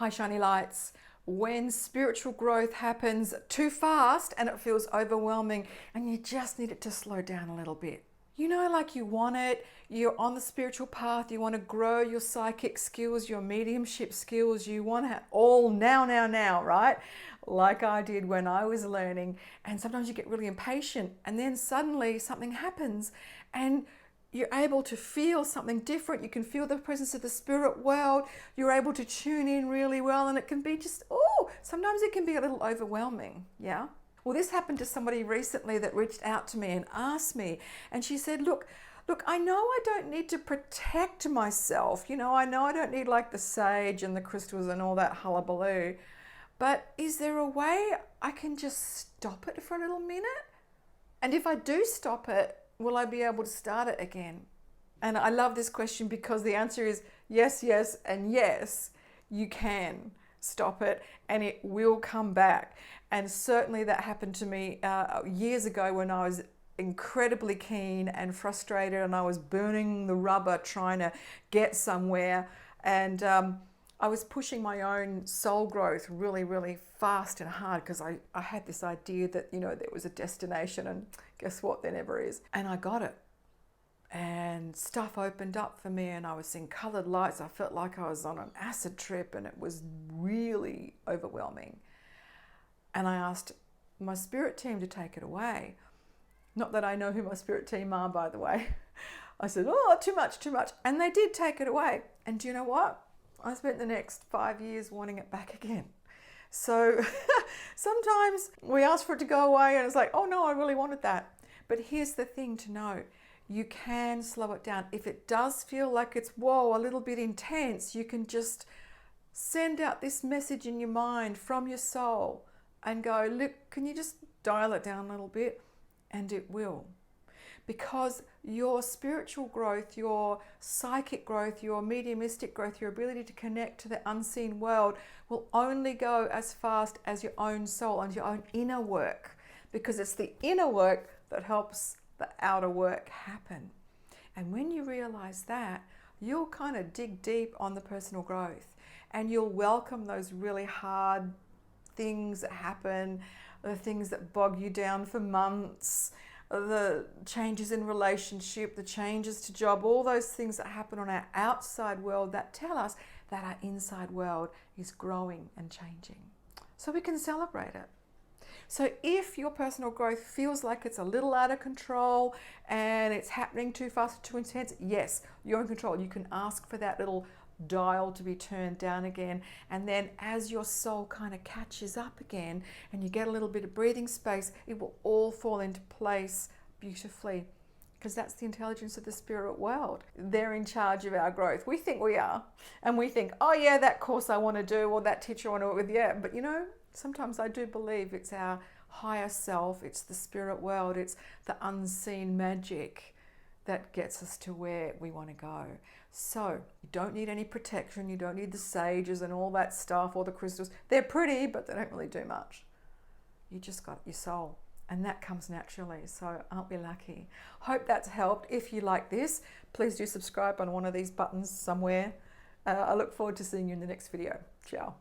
Hi shiny lights. When spiritual growth happens too fast and it feels overwhelming and you just need it to slow down a little bit. You know, like you want it, you're on the spiritual path, you want to grow your psychic skills, your mediumship skills, you want it all now, right? Like I did when I was learning. And sometimes you get really impatient and then suddenly something happens and you're able to feel something different. You can feel the presence of the spirit world. You're able to tune in really well, and it can be just, sometimes it can be a little overwhelming, yeah? Well, this happened to somebody recently that reached out to me and asked me, and she said, look, I know I don't need to protect myself. You know I don't need like the sage and the crystals and all that hullabaloo, but is there a way I can just stop it for a little minute? And if I do stop it, will I be able to start it again? And I love this question because the answer is yes, and yes, you can stop it and it will come back. And certainly that happened to me years ago when I was incredibly keen and frustrated and I was burning the rubber trying to get somewhere. And I was pushing my own soul growth really fast and hard because I had this idea that, there was a destination, and guess what? There never is. And I got it. And stuff opened up for me and I was seeing colored lights. I felt like I was on an acid trip and it was really overwhelming. And I asked my spirit team to take it away. Not that I know who my spirit team are, by the way. I said, too much. And they did take it away. And do you know what? I spent the next 5 years wanting it back again. So sometimes we ask for it to go away and it's like, oh no, I really wanted that. But here's the thing to know. You can slow it down. If it does feel like it's, a little bit intense, you can just send out this message in your mind from your soul and go, look, can you just dial it down a little bit? And it will. Because your spiritual growth, your psychic growth, your mediumistic growth, your ability to connect to the unseen world will only go as fast as your own soul and your own inner work, because it's the inner work that helps the outer work happen. And when you realize that, you'll kind of dig deep on the personal growth and you'll welcome those really hard things that happen, the things that bog you down for months, the changes in relationship, the changes to job, all those things that happen on our outside world that tell us that our inside world is growing and changing. So we can celebrate it. So if your personal growth feels like it's a little out of control and it's happening too fast or too intense, yes, you're in control. You can ask for that little dial to be turned down again, and then as your soul kind of catches up again and you get a little bit of breathing space, it will all fall into place beautifully, because that's the intelligence of the spirit world. They're in charge of our growth. We think we are, and we think, oh yeah, that course I want to do, or that teacher I want to work with, yeah, but sometimes I do believe it's our higher self, it's the spirit world, it's the unseen magic that gets us to where we want to go. So you don't need any protection, you don't need the sages and all that stuff, or the crystals. They're pretty, but they don't really do much. You just got your soul, and that comes naturally. So aren't we lucky? Hope that's helped. If you like this, please do subscribe on one of these buttons somewhere. I look forward to seeing you in the next video. Ciao.